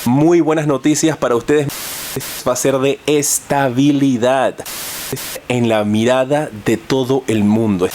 Muy buenas noticias para ustedes. Va a ser de estabilidad en la mirada de todo el mundo.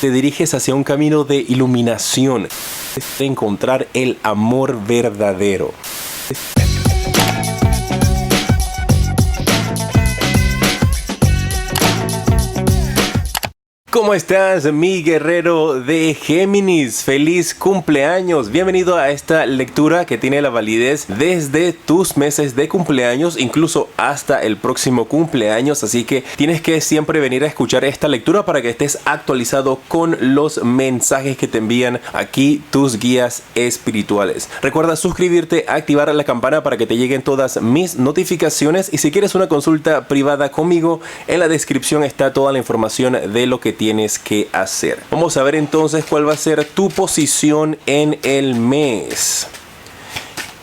Te diriges hacia un camino de iluminación, de encontrar el amor verdadero. ¿Cómo estás, mi guerrero de Géminis? ¡Feliz cumpleaños! Bienvenido a esta lectura que tiene la validez desde tus meses de cumpleaños, incluso hasta el próximo cumpleaños. Así que tienes que siempre venir a escuchar esta lectura para que estés actualizado con los mensajes que te envían aquí tus guías espirituales. Recuerda suscribirte, activar la campana para que te lleguen todas mis notificaciones. Y si quieres una consulta privada conmigo, en la descripción está toda la información de lo que tienes que hacer. Vamos a ver entonces cuál va a ser tu posición en el mes.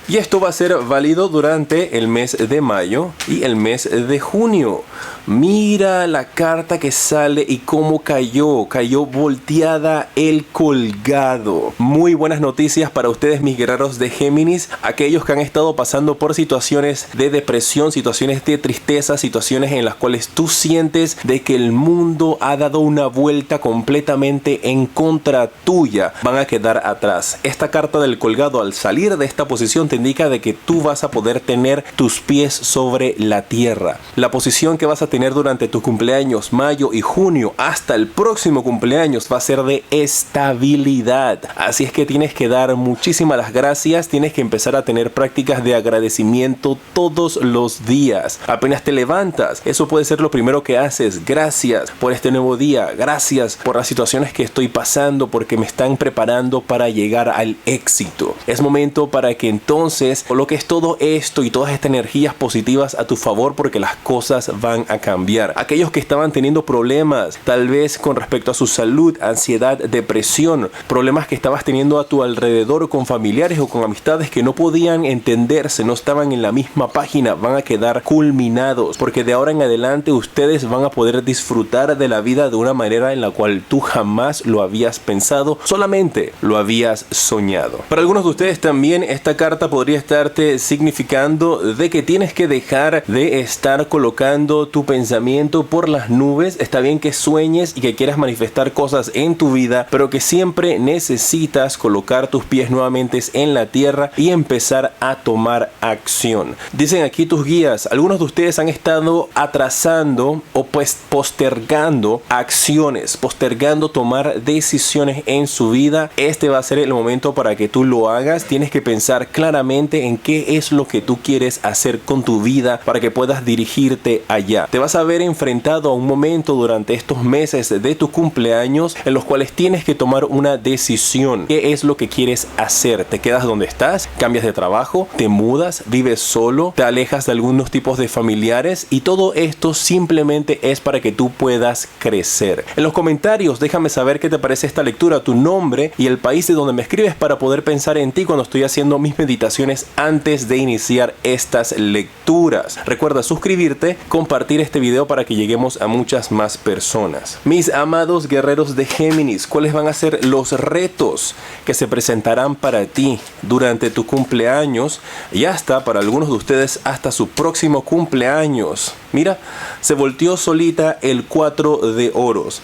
Y esto va a ser válido durante el mes de mayo y el mes de junio. Mira la carta que sale y cómo cayó. Cayó volteada el colgado. Muy buenas noticias para ustedes, mis guerreros de Géminis. Aquellos que han estado pasando por situaciones de depresión, situaciones de tristeza, situaciones en las cuales tú sientes de que el mundo ha dado una vuelta completamente en contra tuya, van a quedar atrás. Esta carta del colgado, al salir de esta posición, te indica de que tú vas a poder tener tus pies sobre la tierra. La posición que vas a tener durante tus cumpleaños mayo y junio hasta el próximo cumpleaños va a ser de estabilidad. Así es que tienes que dar muchísimas las gracias, tienes que empezar a tener prácticas de agradecimiento todos los días. Apenas te levantas, eso puede ser lo primero que haces. Gracias por este nuevo día, gracias por las situaciones que estoy pasando porque me están preparando para llegar al éxito. Es momento para que entonces coloques todo esto y todas estas energías positivas a tu favor porque las cosas van a cambiar. Aquellos que estaban teniendo problemas, tal vez con respecto a su salud, ansiedad, depresión, problemas que estabas teniendo a tu alrededor con familiares o con amistades que no podían entenderse, no estaban en la misma página, van a quedar culminados porque de ahora en adelante ustedes van a poder disfrutar de la vida de una manera en la cual tú jamás lo habías pensado, solamente lo habías soñado. Para algunos de ustedes también esta carta podría estarte significando de que tienes que dejar de estar colocando tu pensamiento por las nubes. Está bien que sueñes y que quieras manifestar cosas en tu vida, pero que siempre necesitas colocar tus pies nuevamente en la tierra y empezar a tomar acción. Dicen aquí tus guías, algunos de ustedes han estado atrasando o pues postergando acciones, postergando tomar decisiones en su vida. Este va a ser el momento para que tú lo hagas. Tienes que pensar claramente en qué es lo que tú quieres hacer con tu vida para que puedas dirigirte allá. Te vas a ver enfrentado a un momento durante estos meses de tu cumpleaños en los cuales tienes que tomar una decisión. ¿Qué es lo que quieres hacer? ¿Te quedas donde estás? ¿Cambias de trabajo? ¿Te mudas? ¿Vives solo? ¿Te alejas de algunos tipos de familiares? Y todo esto simplemente es para que tú puedas crecer. En los comentarios déjame saber qué te parece esta lectura, tu nombre y el país de donde me escribes para poder pensar en ti cuando estoy haciendo mis meditaciones antes de iniciar estas lecturas. Recuerda suscribirte, compartir este video para que lleguemos a muchas más personas. Mis amados guerreros de Géminis, ¿cuáles van a ser los retos que se presentarán para ti durante tu cumpleaños y hasta para algunos de ustedes hasta su próximo cumpleaños? Mira, se volteó solita el 4 de oros.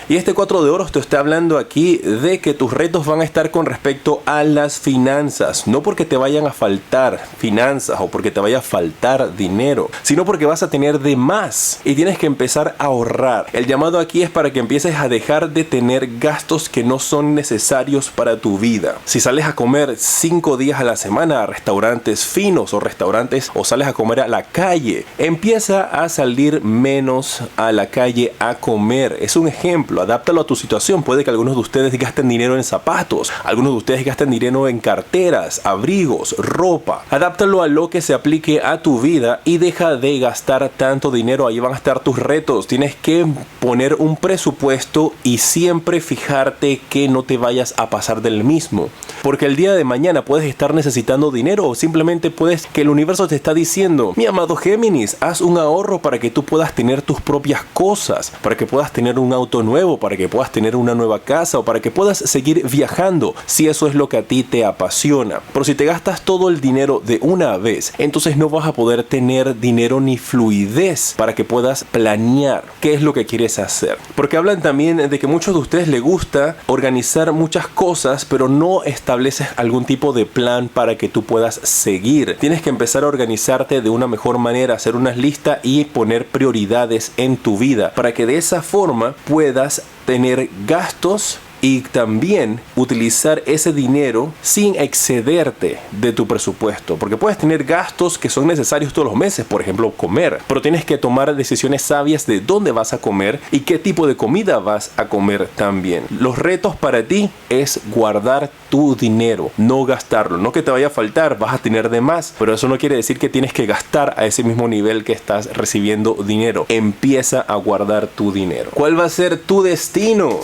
Y este 4 de oros te está hablando aquí de que tus retos van a estar con respecto a las finanzas. No porque te vayan a faltar finanzas o porque te vaya a faltar dinero, sino porque vas a tener de más y tienes que empezar a ahorrar. El llamado aquí es para que empieces a dejar de tener gastos que no son necesarios para tu vida. Si sales a comer 5 días a la semana a restaurantes finos o sales a comer a la calle, empieza a salir menos a la calle a comer. Es un ejemplo. Adáptalo a tu situación. Puede que algunos de ustedes gasten dinero en zapatos, algunos de ustedes gasten dinero en carteras, abrigos, ropa. Adáptalo a lo que se aplique a tu vida y deja de gastar tanto dinero. Ahí van a estar tus retos. Tienes que poner un presupuesto y siempre fijarte que no te vayas a pasar del mismo, porque el día de mañana puedes estar necesitando dinero o simplemente puedes que el universo te está diciendo: mi amado Géminis, haz un ahorro para que tú puedas tener tus propias cosas, para que puedas tener un auto nuevo, nuevo, para que puedas tener una nueva casa o para que puedas seguir viajando, si eso es lo que a ti te apasiona. Pero si te gastas todo el dinero de una vez, entonces no vas a poder tener dinero ni fluidez para que puedas planear qué es lo que quieres hacer. Porque hablan también de que muchos de ustedes les gusta organizar muchas cosas, pero no estableces algún tipo de plan para que tú puedas seguir. Tienes que empezar a organizarte de una mejor manera, hacer unas listas y poner prioridades en tu vida para que de esa forma puedas tener gastos y también utilizar ese dinero sin excederte de tu presupuesto, porque puedes tener gastos que son necesarios todos los meses, por ejemplo comer, pero tienes que tomar decisiones sabias de dónde vas a comer y qué tipo de comida vas a comer también. Los retos para ti es guardar tu dinero, no gastarlo, no que te vaya a faltar, vas a tener de más, pero eso no quiere decir que tienes que gastar a ese mismo nivel que estás recibiendo dinero. Empieza a guardar tu dinero. ¿Cuál va a ser tu destino?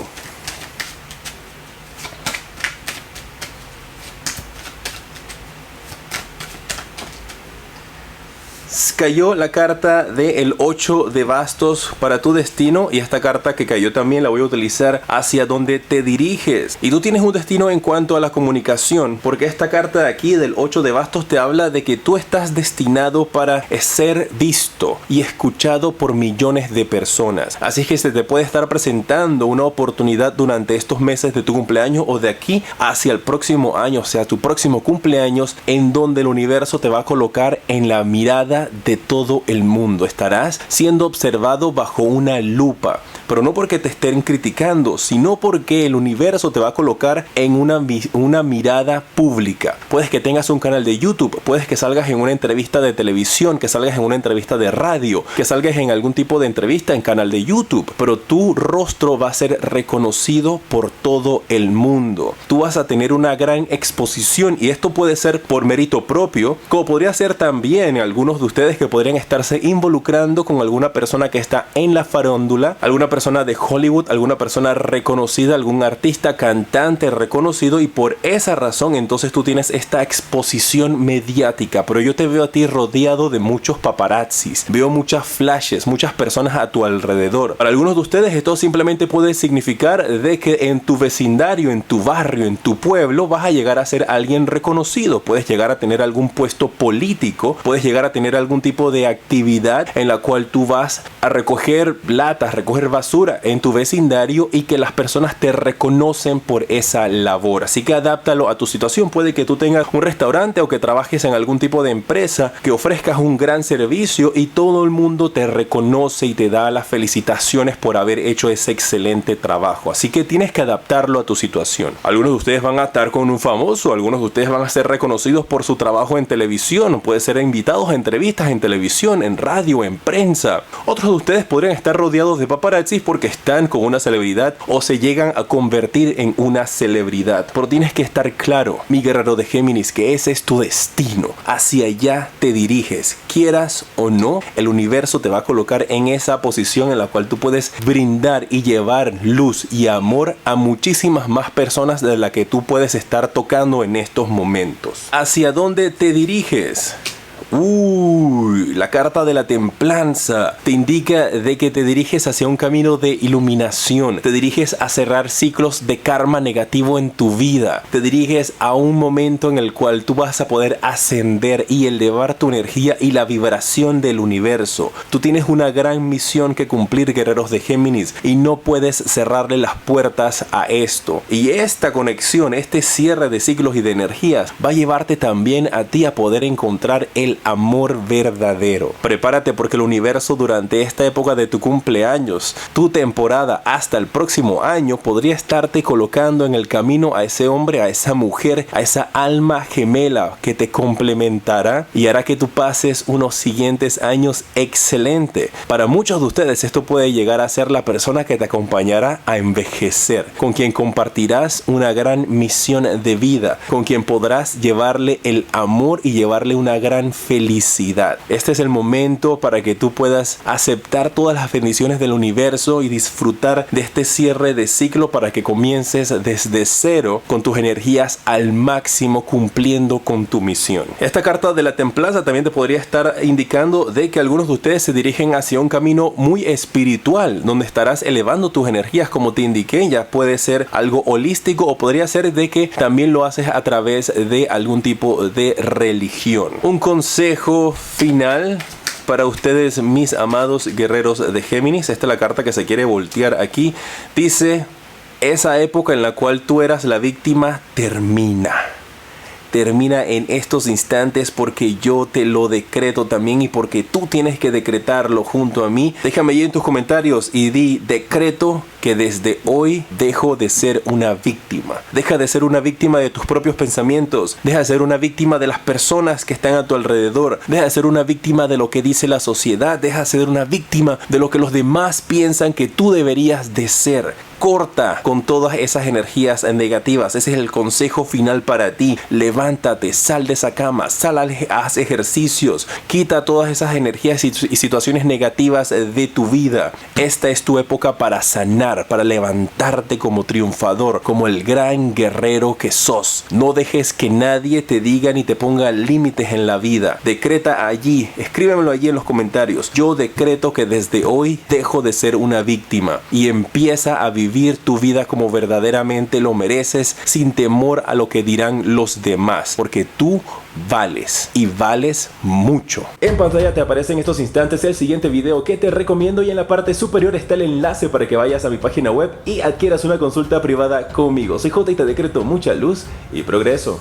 Cayó la carta del 8 de bastos para tu destino, y esta carta que cayó también la voy a utilizar hacia donde te diriges. Y tú tienes un destino en cuanto a la comunicación, porque esta carta de aquí del 8 de bastos te habla de que tú estás destinado para ser visto y escuchado por millones de personas. Así es que se te puede estar presentando una oportunidad durante estos meses de tu cumpleaños o de aquí hacia el próximo año, o sea, tu próximo cumpleaños, en donde el universo te va a colocar en la mirada de todo el mundo. Estarás siendo observado bajo una lupa, pero no porque te estén criticando, sino porque el universo te va a colocar en una mirada pública. Puedes que tengas un canal de YouTube, puedes que salgas en una entrevista de televisión, que salgas en una entrevista de radio, que salgas en algún tipo de entrevista en canal de YouTube, pero tu rostro va a ser reconocido por todo el mundo. Tú vas a tener una gran exposición, y esto puede ser por mérito propio, como podría ser también algunos de ustedes que podrían estarse involucrando con alguna persona que está en la farándula, alguna persona de Hollywood, alguna persona reconocida, algún artista, cantante reconocido, y por esa razón entonces tú tienes esta exposición mediática. Pero yo te veo a ti rodeado de muchos paparazzis, veo muchas flashes, muchas personas a tu alrededor. Para algunos de ustedes esto simplemente puede significar de que en tu vecindario, en tu barrio, en tu pueblo vas a llegar a ser alguien reconocido, puedes llegar a tener algún puesto político, puedes llegar a tener algún tipo de actividad en la cual tú vas a recoger latas, recoger basura en tu vecindario, y que las personas te reconocen por esa labor. Así que adáptalo a tu situación. Puede que tú tengas un restaurante o que trabajes en algún tipo de empresa, que ofrezcas un gran servicio y todo el mundo te reconoce y te da las felicitaciones por haber hecho ese excelente trabajo. Así que tienes que adaptarlo a tu situación. Algunos de ustedes van a estar con un famoso, algunos de ustedes van a ser reconocidos por su trabajo en televisión, puede ser invitados a entrevistas en televisión, en radio, en prensa. Otros de ustedes podrían estar rodeados de paparazzis porque están con una celebridad o se llegan a convertir en una celebridad. Pero tienes que estar claro, mi guerrero de Géminis, que ese es tu destino. Hacia allá te diriges. Quieras o no, el universo te va a colocar en esa posición en la cual tú puedes brindar y llevar luz y amor a muchísimas más personas de las que tú puedes estar tocando en estos momentos. ¿Hacia dónde te diriges? La carta de la templanza te indica de que te diriges hacia un camino de iluminación, te diriges a cerrar ciclos de karma negativo en tu vida, te diriges a un momento en el cual tú vas a poder ascender y elevar tu energía y la vibración del universo. Tú tienes una gran misión que cumplir, guerreros de Géminis, y no puedes cerrarle las puertas a esto. Y esta conexión, este cierre de ciclos y de energías va a llevarte también a ti a poder encontrar el amor verdadero. Prepárate, porque el universo durante esta época de tu cumpleaños, tu temporada hasta el próximo año, podría estarte colocando en el camino a ese hombre, a esa mujer, a esa alma gemela que te complementará y hará que tú pases unos siguientes años excelente. Para muchos de ustedes esto puede llegar a ser la persona que te acompañará a envejecer, con quien compartirás una gran misión de vida, con quien podrás llevarle el amor y llevarle una gran felicidad. Este es el momento para que tú puedas aceptar todas las bendiciones del universo y disfrutar de este cierre de ciclo para que comiences desde cero con tus energías al máximo, cumpliendo con tu misión. Esta carta de la templanza también te podría estar indicando de que algunos de ustedes se dirigen hacia un camino muy espiritual, donde estarás elevando tus energías, como te indiqué. Ya puede ser algo holístico o podría ser de que también lo haces a través de algún tipo de religión. Un consejo final para ustedes, mis amados guerreros de Géminis. Esta es la carta que se quiere voltear aquí. Dice: esa época en la cual tú eras la víctima termina. Termina en estos instantes, porque yo te lo decreto también y porque tú tienes que decretarlo junto a mí. Déjame ahí en tus comentarios y di: decreto que desde hoy dejo de ser una víctima. Deja de ser una víctima de tus propios pensamientos. Deja de ser una víctima de las personas que están a tu alrededor. Deja de ser una víctima de lo que dice la sociedad. Deja de ser una víctima de lo que los demás piensan que tú deberías de ser. Corta con todas esas energías negativas. Ese es el consejo final para ti. Levántate, sal de esa cama, haz ejercicios, quita todas esas energías y situaciones negativas de tu vida. Esta es tu época para sanar, para levantarte como triunfador, como el gran guerrero que sos. No dejes que nadie te diga ni te ponga límites en la vida. Decreta allí, escríbemelo allí en los comentarios: yo decreto que desde hoy dejo de ser una víctima, y empieza a vivir tu vida como verdaderamente lo mereces, sin temor a lo que dirán los demás, porque tú vales y vales mucho. En pantalla te aparece en estos instantes el siguiente video que te recomiendo, y en la parte superior está el enlace para que vayas a mi página web y adquieras una consulta privada conmigo. Soy J y te decreto mucha luz y progreso.